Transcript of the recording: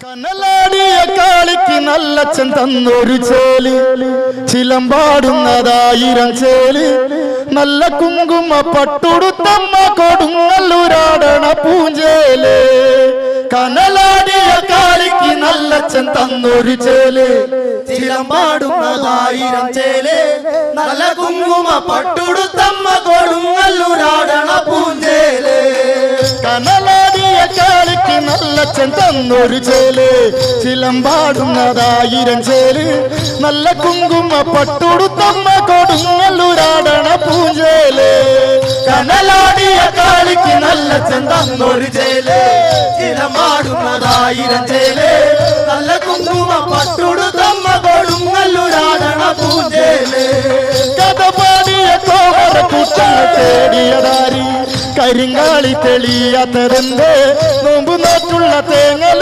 കനലാടിയ കാളിക്ക് നല്ലച്ഛൻ തന്നൊരു ചേല്, ചിലമ്പാടുന്നതായിരം ചേല്, നല്ല കുങ്കുമ പട്ടുടുത്തമ്മ കൊടുങ്ങല്ലൂരാടണ പൂഞ്ചേല്. കനലാടിയ കാളിക്ക് നല്ലച്ഛൻ തന്നൊരു ചേല്, ചിലമ്പാടുന്നതായിരം ചേല്, നല്ല കുങ്കുമ പട്ടുടുത്തമ്മ കൊടുങ്ങല്ലൂരാടണ പൂഞ്ചേല്. കനലാടിയ കാളിക്ക് നല്ലച്ഛൻ തന്നൊരു ചേല്, ചിലമ്പാടുന്നതായിരം ചേല്, നല്ല കുങ്കുമ പട്ടുടുത്തമ്മ കൊടുങ്ങല്ലൂരാടണ പൂഞ്ചേല്. കനലാടിയ കാളിക്ക് നല്ലച്ഛൻ തന്നൊരു ചേല്, ചിലമ്പാടുന്നതായിരം ചേല്, നല്ല കുങ്കുമ പട്ടുടുത്തമ്മ കൊടുങ്ങല്ലൂരാടണ പൂഞ്ചേല്. കഥ പാടിയ കോമര കൂട്ടങ്ങൾ തേടിയതാരി, കരിങ്കാളി തെളിയാത്തതെന്തേ, നോമ്പു നോറ്റുള്ള തേങ്ങൽ